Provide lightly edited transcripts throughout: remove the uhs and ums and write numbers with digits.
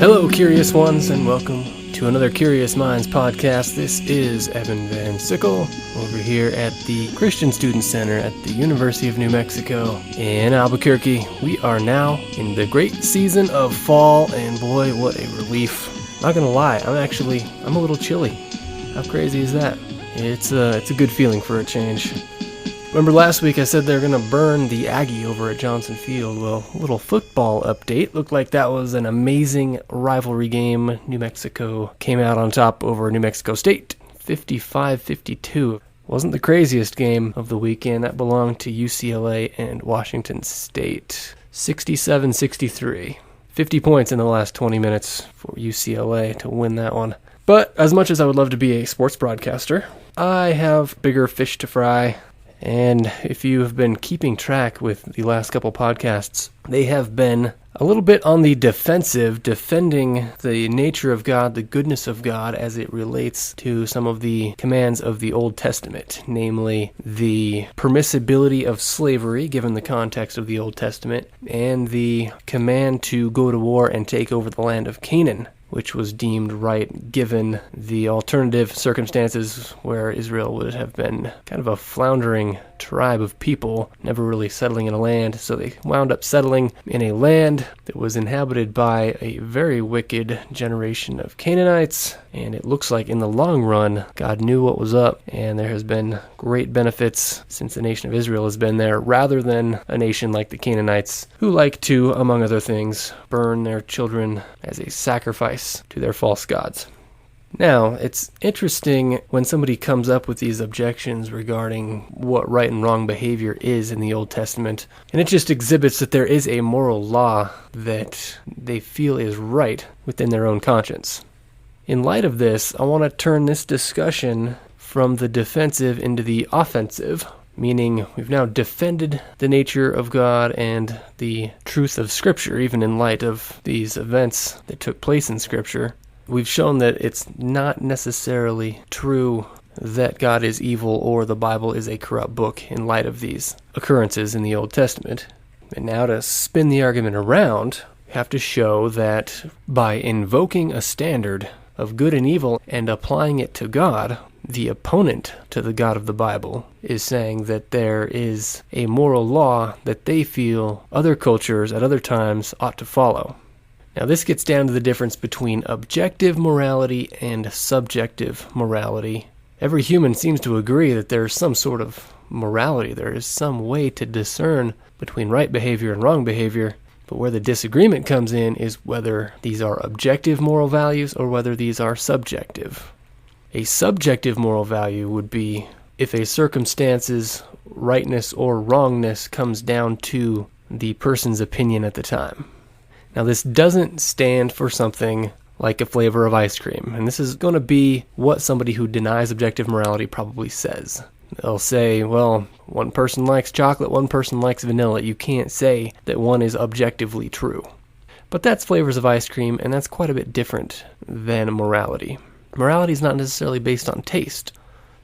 Hello, curious ones, and welcome to another Curious Minds podcast. This is Evan Van Sickle over here at the Christian Student Center at the University of New Mexico in Albuquerque. We are now in the great season of fall, and boy, what a relief. Not gonna lie, I'm a little chilly. How crazy is that? It's a good feeling for a change. Remember last week I said they're going to burn the Aggie over at Johnson Field? Well, a little football update. Looked like that was an amazing rivalry game. New Mexico came out on top over New Mexico State, 55-52. Wasn't the craziest game of the weekend. That belonged to UCLA and Washington State, 67-63. 50 points in the last 20 minutes for UCLA to win that one. But as much as I would love to be a sports broadcaster, I have bigger fish to fry. And if you have been keeping track with the last couple podcasts, they have been a little bit on the defensive, defending the nature of God, the goodness of God as it relates to some of the commands of the Old Testament, namely the permissibility of slavery, given the context of the Old Testament, and the command to go to war and take over the land of Canaan, which was deemed right given the alternative circumstances where Israel would have been kind of a floundering tribe of people, never really settling in a land. So they wound up settling in a land that was inhabited by a very wicked generation of Canaanites. And it looks like in the long run, God knew what was up, and there has been great benefits since the nation of Israel has been there, rather than a nation like the Canaanites, who like to, among other things, burn their children as a sacrifice to their false gods. Now, it's interesting when somebody comes up with these objections regarding what right and wrong behavior is in the Old Testament, and it just exhibits that there is a moral law that they feel is right within their own conscience. In light of this, I want to turn this discussion from the defensive into the offensive, meaning we've now defended the nature of God and the truth of Scripture, even in light of these events that took place in Scripture. We've shown that it's not necessarily true that God is evil or the Bible is a corrupt book in light of these occurrences in the Old Testament. And now to spin the argument around, we have to show that by invoking a standard of good and evil and applying it to God, the opponent to the God of the Bible is saying that there is a moral law that they feel other cultures at other times ought to follow. Now this gets down to the difference between objective morality and subjective morality. Every human seems to agree that there is some sort of morality. There is some way to discern between right behavior and wrong behavior. But where the disagreement comes in is whether these are objective moral values or whether these are subjective. A subjective moral value would be if a circumstance's rightness or wrongness comes down to the person's opinion at the time. Now, this doesn't stand for something like a flavor of ice cream, and this is going to be what somebody who denies objective morality probably says. They'll say, well, one person likes chocolate, one person likes vanilla. You can't say that one is objectively true. But that's flavors of ice cream, and that's quite a bit different than morality. Morality is not necessarily based on taste.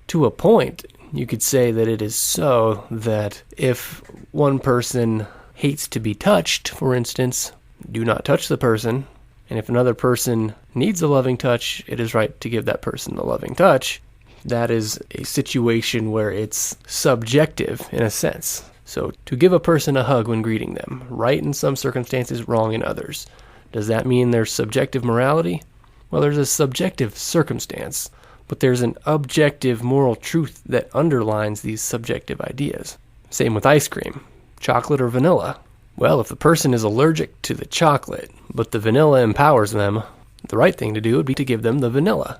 To a point, you could say that it is so that if one person hates to be touched, for instance, do not touch the person. And if another person needs a loving touch, it is right to give that person a loving touch. That is a situation where it's subjective in a sense. So to give a person a hug when greeting them, right in some circumstances, wrong in others. Does that mean there's subjective morality? Well, there's a subjective circumstance, but there's an objective moral truth that underlines these subjective ideas. Same with ice cream, chocolate or vanilla. Well, if the person is allergic to the chocolate, but the vanilla empowers them, the right thing to do would be to give them the vanilla.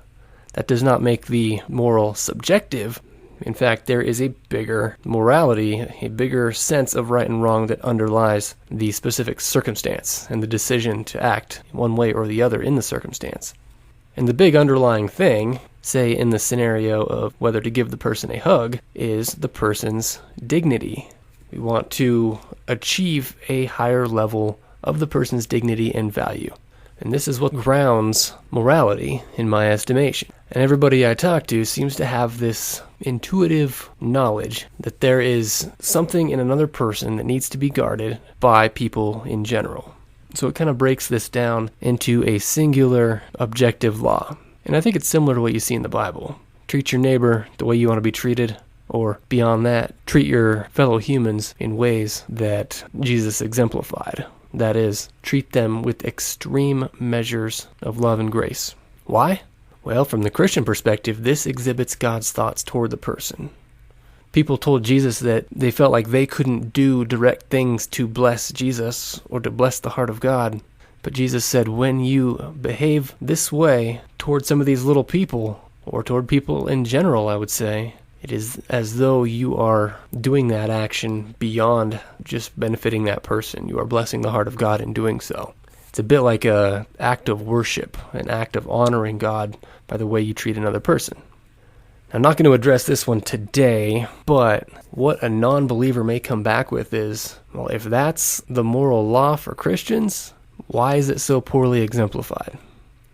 That does not make the moral subjective. In fact, there is a bigger morality, a bigger sense of right and wrong that underlies the specific circumstance and the decision to act one way or the other in the circumstance. And the big underlying thing, say in the scenario of whether to give the person a hug, is the person's dignity. We want to achieve a higher level of the person's dignity and value. And this is what grounds morality, in my estimation. And everybody I talk to seems to have this intuitive knowledge that there is something in another person that needs to be guarded by people in general. So it kind of breaks this down into a singular objective law. And I think it's similar to what you see in the Bible. Treat your neighbor the way you want to be treated, or beyond that, treat your fellow humans in ways that Jesus exemplified. That is, treat them with extreme measures of love and grace. Why? Well, from the Christian perspective, this exhibits God's thoughts toward the person. People told Jesus that they felt like they couldn't do direct things to bless Jesus or to bless the heart of God. But Jesus said, when you behave this way toward some of these little people, or toward people in general, I would say, it is as though you are doing that action beyond just benefiting that person. You are blessing the heart of God in doing so. It's a bit like an act of worship, an act of honoring God by the way you treat another person. I'm not going to address this one today, but what a non-believer may come back with is, well, if that's the moral law for Christians, why is it so poorly exemplified?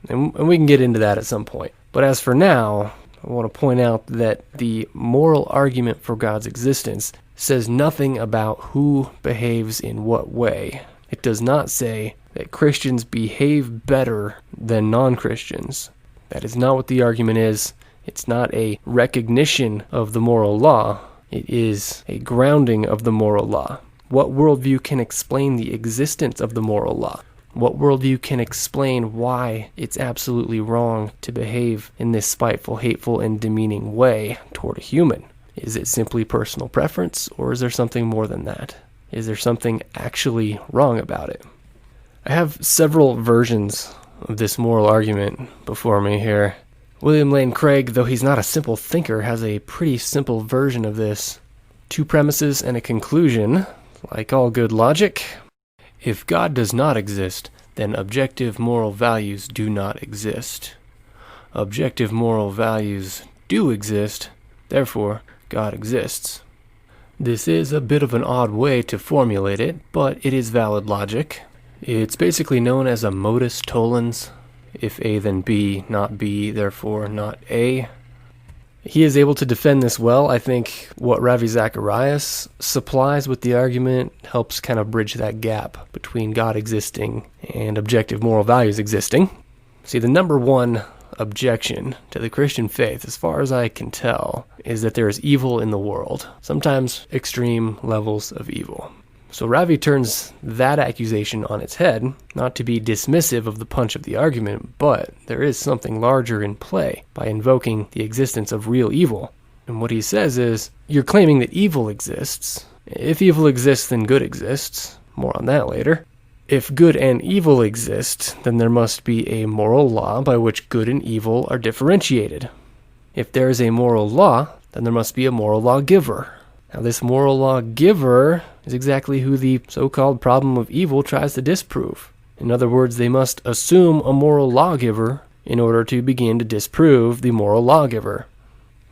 And we can get into that at some point. But as for now, I want to point out that the moral argument for God's existence says nothing about who behaves in what way. It does not say that Christians behave better than non-Christians. That is not what the argument is. It's not a recognition of the moral law. It is a grounding of the moral law. What worldview can explain the existence of the moral law? What worldview can explain why it's absolutely wrong to behave in this spiteful, hateful, and demeaning way toward a human? Is it simply personal preference, or is there something more than that? Is there something actually wrong about it? I have several versions of this moral argument before me here. William Lane Craig, though he's not a simple thinker, has a pretty simple version of this. 2 premises and a conclusion, like all good logic. If God does not exist, then objective moral values do not exist. Objective moral values do exist, therefore God exists. This is a bit of an odd way to formulate it, but it is valid logic. It's basically known as a modus tollens. If A, then B, not B, therefore not A. He is able to defend this well. I think what Ravi Zacharias supplies with the argument helps kind of bridge that gap between God existing and objective moral values existing. See, the number one objection to the Christian faith, as far as I can tell, is that there is evil in the world, sometimes extreme levels of evil. So Ravi turns that accusation on its head, not to be dismissive of the punch of the argument, but there is something larger in play by invoking the existence of real evil. And what he says is, you're claiming that evil exists. If evil exists, then good exists. More on that later. If good and evil exist, then there must be a moral law by which good and evil are differentiated. If there is a moral law, then there must be a moral lawgiver. Now, this moral lawgiver is exactly who the so-called problem of evil tries to disprove. In other words, they must assume a moral lawgiver in order to begin to disprove the moral lawgiver.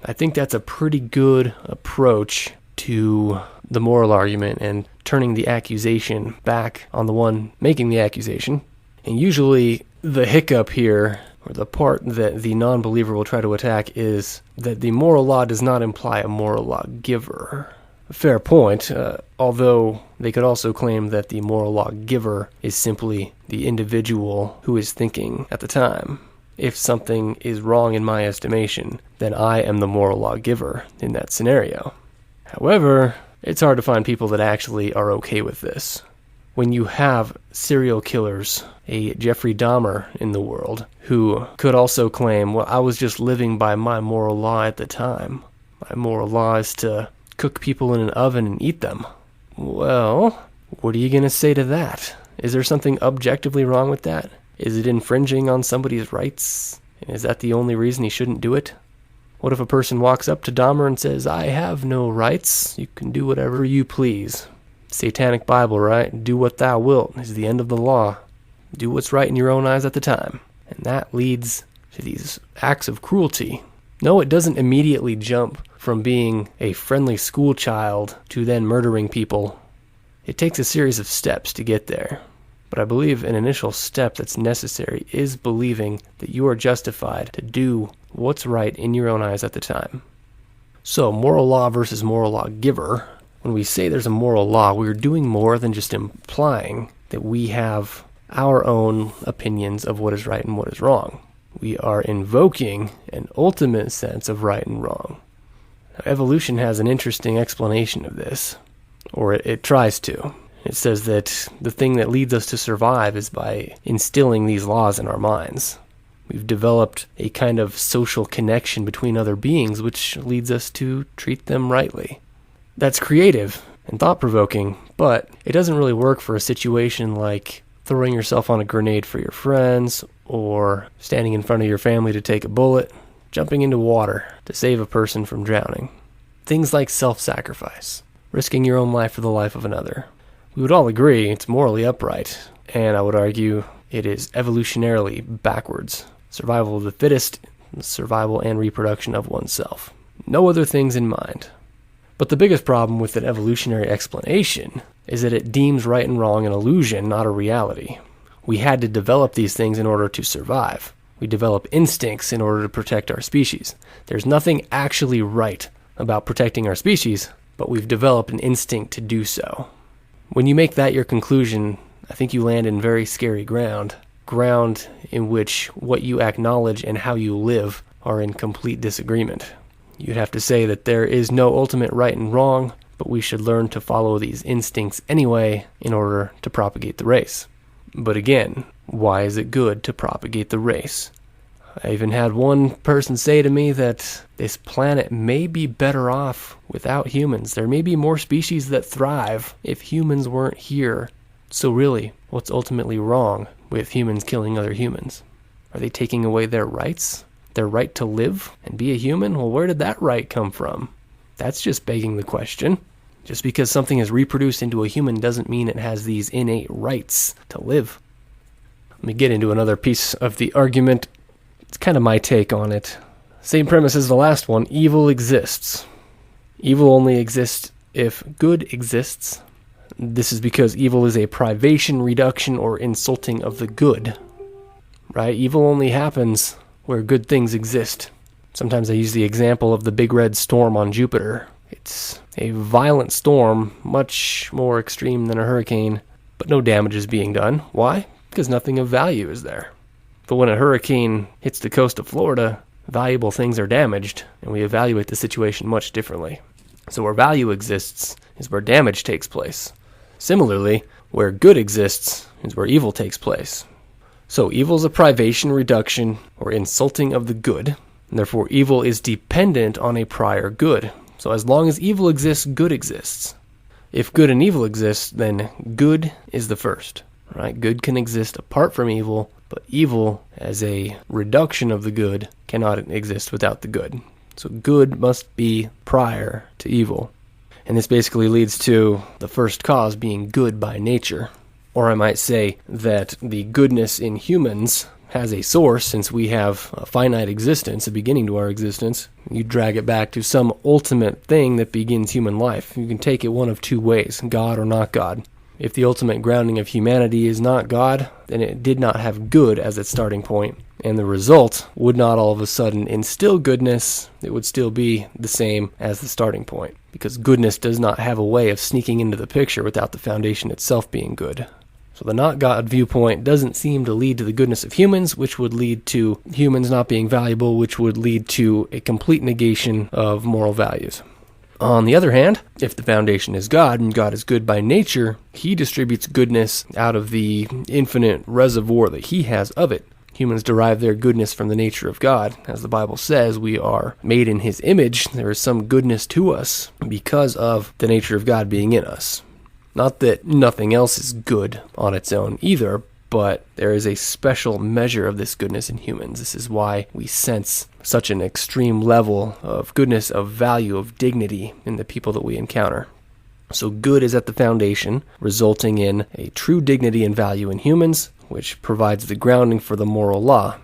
I think that's a pretty good approach to the moral argument and turning the accusation back on the one making the accusation. And usually the hiccup here, or the part that the non-believer will try to attack, is that the moral law does not imply a moral lawgiver. Fair point, although they could also claim that the moral lawgiver is simply the individual who is thinking at the time. If something is wrong in my estimation, then I am the moral lawgiver in that scenario. However, it's hard to find people that actually are okay with this. When you have serial killers, a Jeffrey Dahmer in the world, who could also claim, well, I was just living by my moral law at the time. My moral law is to cook people in an oven and eat them. Well, what are you going to say to that? Is there something objectively wrong with that? Is it infringing on somebody's rights? Is that the only reason he shouldn't do it? What if a person walks up to Dahmer and says, I have no rights, you can do whatever you please? Satanic Bible, right? Do what thou wilt is the end of the law. Do what's right in your own eyes at the time. And that leads to these acts of cruelty. No, it doesn't immediately jump from being a friendly school child to then murdering people. It takes a series of steps to get there. But I believe an initial step that's necessary is believing that you are justified to do what's right in your own eyes at the time. So, moral law versus moral lawgiver. When we say there's a moral law, we're doing more than just implying that we have our own opinions of what is right and what is wrong. We are invoking an ultimate sense of right and wrong. Now, evolution has an interesting explanation of this, or it tries to. It says that the thing that leads us to survive is by instilling these laws in our minds. We've developed a kind of social connection between other beings, which leads us to treat them rightly. That's creative and thought-provoking, but it doesn't really work for a situation like throwing yourself on a grenade for your friends, or standing in front of your family to take a bullet, jumping into water to save a person from drowning. Things like self-sacrifice, risking your own life for the life of another. We would all agree it's morally upright, and I would argue it is evolutionarily backwards. Survival of the fittest, survival and reproduction of oneself. No other things in mind. But the biggest problem with an evolutionary explanation is that it deems right and wrong an illusion, not a reality. We had to develop these things in order to survive. We develop instincts in order to protect our species. There's nothing actually right about protecting our species, but we've developed an instinct to do so. When you make that your conclusion, I think you land in very scary ground in which what you acknowledge and how you live are in complete disagreement. You'd have to say that there is no ultimate right and wrong, but we should learn to follow these instincts anyway in order to propagate the race. But again, why is it good to propagate the race? I even had one person say to me that this planet may be better off without humans. There may be more species that thrive if humans weren't here. So really, what's ultimately wrong with humans killing other humans? Are they taking away their rights? Their right to live and be a human? Well, where did that right come from? That's just begging the question. Just because something is reproduced into a human doesn't mean it has these innate rights to live. Let me get into another piece of the argument. It's kind of my take on it. Same premise as the last one. Evil exists. Evil only exists if good exists. This is because evil is a privation, reduction, or insulting of the good. Right? Evil only happens where good things exist. Sometimes I use the example of the big red storm on Jupiter. It's a violent storm, much more extreme than a hurricane, but no damage is being done. Why? Because nothing of value is there. But when a hurricane hits the coast of Florida, valuable things are damaged, and we evaluate the situation much differently. So where value exists is where damage takes place. Similarly, where good exists is where evil takes place. So evil is a privation, reduction, or insulting of the good, and therefore evil is dependent on a prior good. So as long as evil exists, good exists. If good and evil exist, then good is the first. Right? Good can exist apart from evil, but evil, as a reduction of the good, cannot exist without the good. So good must be prior to evil. And this basically leads to the first cause being good by nature. Or I might say that the goodness in humans has a source, since we have a finite existence, a beginning to our existence. You drag it back to some ultimate thing that begins human life. You can take it one of two ways, God or not God. If the ultimate grounding of humanity is not God, then it did not have good as its starting point, and the result would not all of a sudden instill goodness. It would still be the same as the starting point, because goodness does not have a way of sneaking into the picture without the foundation itself being good. So the not God viewpoint doesn't seem to lead to the goodness of humans, which would lead to humans not being valuable, which would lead to a complete negation of moral values. On the other hand, if the foundation is God, and God is good by nature, he distributes goodness out of the infinite reservoir that he has of it. Humans derive their goodness from the nature of God. As the Bible says, we are made in his image. There is some goodness to us because of the nature of God being in us. Not that nothing else is good on its own either, but there is a special measure of this goodness in humans. This is why we sense such an extreme level of goodness, of value, of dignity in the people that we encounter. So good is at the foundation, resulting in a true dignity and value in humans, which provides the grounding for the moral law.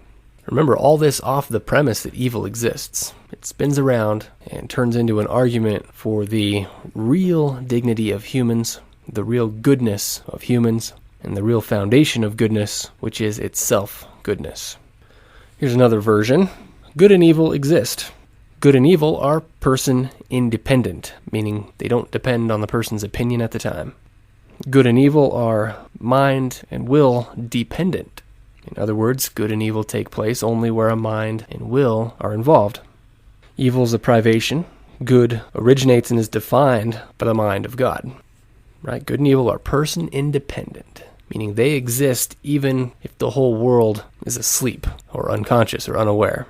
Remember, all this off the premise that evil exists. It spins around and turns into an argument for the real dignity of humans, the real goodness of humans, and the real foundation of goodness, which is itself goodness. Here's another version. Good and evil exist. Good and evil are person independent, meaning they don't depend on the person's opinion at the time. Good and evil are mind and will dependent. In other words, good and evil take place only where a mind and will are involved. Evil is a privation. Good originates and is defined by the mind of God. Right? Good and evil are person independent, meaning they exist even if the whole world is asleep or unconscious or unaware.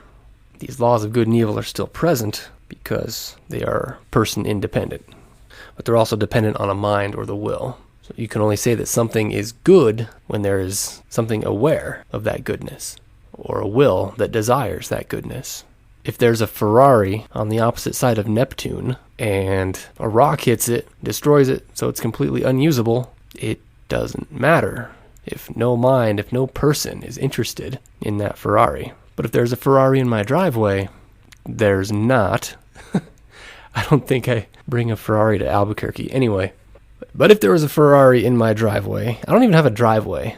These laws of good and evil are still present because they are person independent, but they're also dependent on a mind or the will. So you can only say that something is good when there is something aware of that goodness, or a will that desires that goodness. If there's a Ferrari on the opposite side of Neptune, and a rock hits it, destroys it, so it's completely unusable, it doesn't matter if no mind, if no person is interested in that Ferrari. But if there's a Ferrari in my driveway, there's not. I don't think I bring a Ferrari to Albuquerque anyway. But if there was a Ferrari in my driveway, I don't even have a driveway,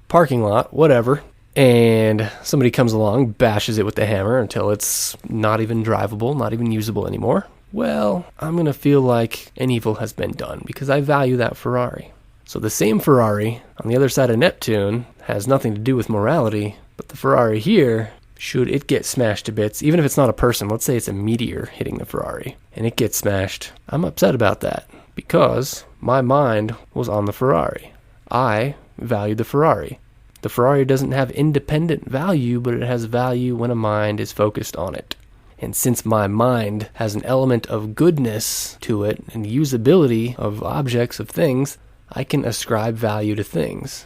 parking lot, whatever, and somebody comes along, bashes it with the hammer until it's not even drivable, not even usable anymore, well, I'm going to feel like an evil has been done because I value that Ferrari. So the same Ferrari on the other side of Neptune has nothing to do with morality, but the Ferrari here, should it get smashed to bits, even if it's not a person, let's say it's a meteor hitting the Ferrari, and it gets smashed, I'm upset about that because my mind was on the Ferrari. I valued the Ferrari. The Ferrari doesn't have independent value, but it has value when a mind is focused on it. And since my mind has an element of goodness to it and usability of objects, of things, I can ascribe value to things.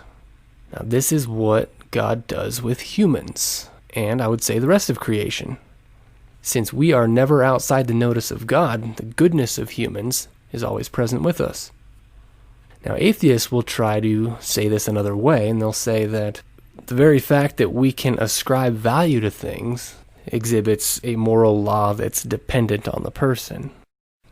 Now, this is what God does with humans, and I would say the rest of creation. Since we are never outside the notice of God, the goodness of humans is always present with us. Now, atheists will try to say this another way, and they'll say that the very fact that we can ascribe value to things exhibits a moral law that's dependent on the person.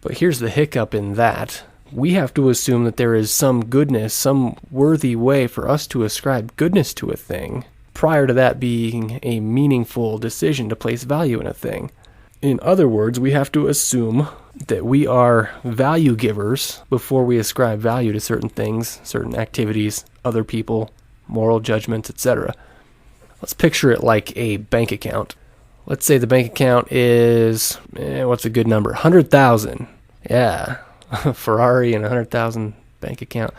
But here's the hiccup in that. We have to assume that there is some goodness, some worthy way for us to ascribe goodness to a thing, prior to that being a meaningful decision to place value in a thing. In other words, we have to assume that we are value givers before we ascribe value to certain things, certain activities, other people, moral judgments, etc. Let's picture it like a bank account. Let's say the bank account is, what's a good number? 100,000. Yeah, Ferrari and 100,000 bank account.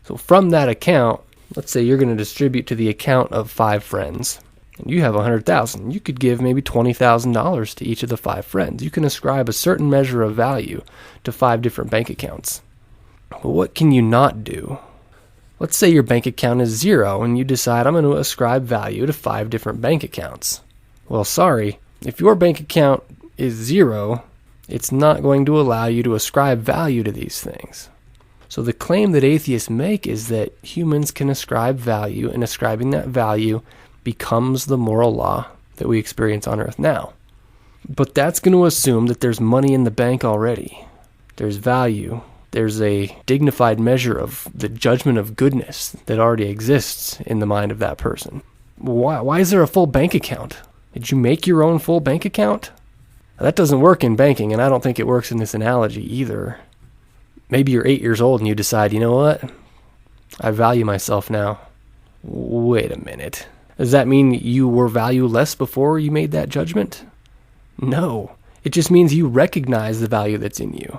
So from that account, let's say you're going to distribute to the account of 5 friends. And you have 100,000. You could give maybe $20,000 to each of the 5 friends. You can ascribe a certain measure of value to 5 different bank accounts. But what can you not do? Let's say your bank account is 0 and you decide I'm going to ascribe value to 5 different bank accounts. Well, sorry, if your bank account is 0, it's not going to allow you to ascribe value to these things. So the claim that atheists make is that humans can ascribe value, and ascribing that value becomes the moral law that we experience on earth now. But that's going to assume that there's money in the bank already. There's value. There's a dignified measure of the judgment of goodness that already exists in the mind of that person. Why is there a full bank account? Did you make your own full bank account? Now, that doesn't work in banking, and I don't think it works in this analogy either. Maybe you're 8 years old and you decide, you know what? I value myself now. Wait a minute. Does that mean you were valueless before you made that judgment? No. It just means you recognize the value that's in you.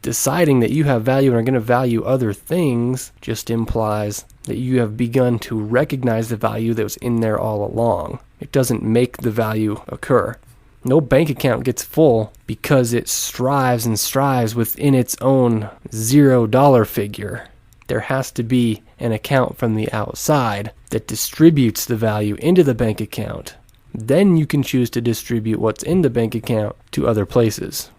Deciding that you have value and are going to value other things just implies that you have begun to recognize the value that was in there all along. It doesn't make the value occur. No bank account gets full because it strives within its own $0 figure. There has to be an account from the outside that distributes the value into the bank account. Then you can choose to distribute what's in the bank account to other places.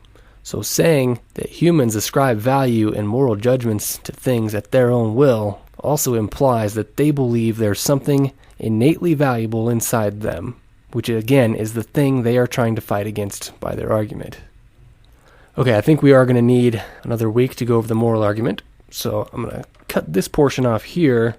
So saying that humans ascribe value and moral judgments to things at their own will also implies that they believe there's something innately valuable inside them, which again is the thing they are trying to fight against by their argument. Okay, I think we are going to need another week to go over the moral argument, so I'm going to cut this portion off here.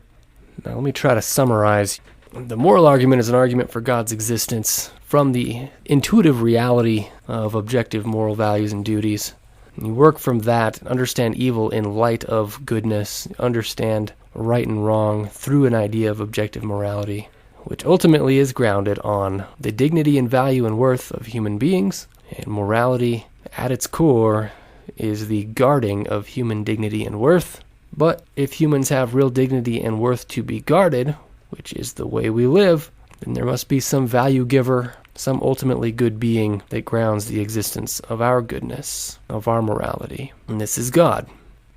Now let me try to summarize. The moral argument is an argument for God's existence from the intuitive reality of objective moral values and duties. You work from that, understand evil in light of goodness, understand right and wrong through an idea of objective morality, which ultimately is grounded on the dignity and value and worth of human beings. And morality, at its core, is the guarding of human dignity and worth. But if humans have real dignity and worth to be guarded, which is the way we live, then there must be some value giver, some ultimately good being that grounds the existence of our goodness, of our morality. And this is God.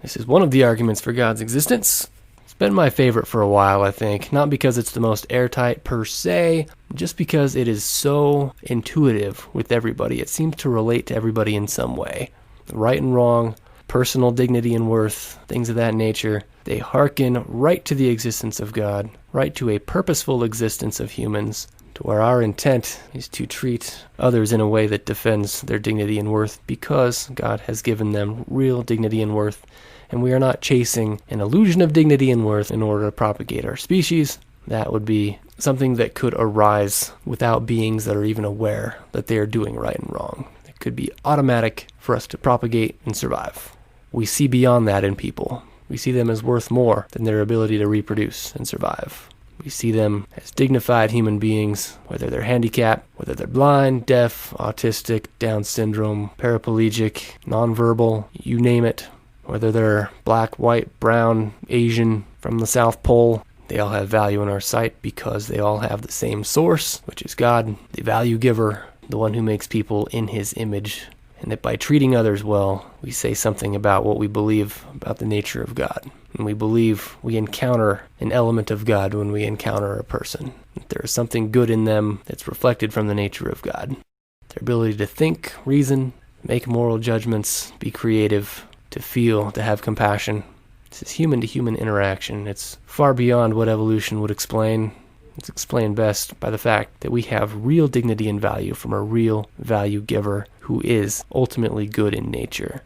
This is one of the arguments for God's existence. It's been my favorite for a while, I think, not because it's the most airtight per se, just because it is so intuitive with everybody. It seems to relate to everybody in some way. Right and wrong, personal dignity and worth, things of that nature, they hearken right to the existence of God, right to a purposeful existence of humans, to where our intent is to treat others in a way that defends their dignity and worth because God has given them real dignity and worth, and we are not chasing an illusion of dignity and worth in order to propagate our species. That would be something that could arise without beings that are even aware that they are doing right and wrong. It could be automatic for us to propagate and survive. We see beyond that in people. We see them as worth more than their ability to reproduce and survive. We see them as dignified human beings, whether they're handicapped, whether they're blind, deaf, autistic, Down syndrome, paraplegic, nonverbal, you name it. Whether they're black, white, brown, Asian, from the South Pole, they all have value in our sight because they all have the same source, which is God, the value giver, the one who makes people in his image. And that by treating others well, we say something about what we believe about the nature of God. And we believe we encounter an element of God when we encounter a person. That there is something good in them that's reflected from the nature of God. Their ability to think, reason, make moral judgments, be creative, to feel, to have compassion. This is human-to-human interaction. It's far beyond what evolution would explain. It's explained best by the fact that we have real dignity and value from a real value giver who is ultimately good in nature.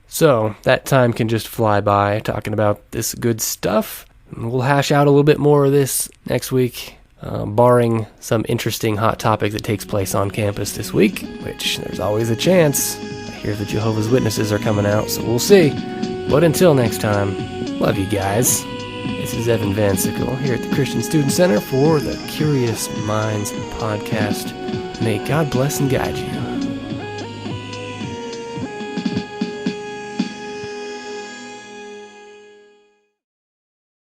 So, that time can just fly by talking about this good stuff. We'll hash out a little bit more of this next week, barring some interesting hot topic that takes place on campus this week, which there's always a chance. I hear the Jehovah's Witnesses are coming out, so we'll see. But until next time, love you guys. This is Evan Van Sickle here at the Christian Student Center for the Curious Minds podcast. May God bless and guide you.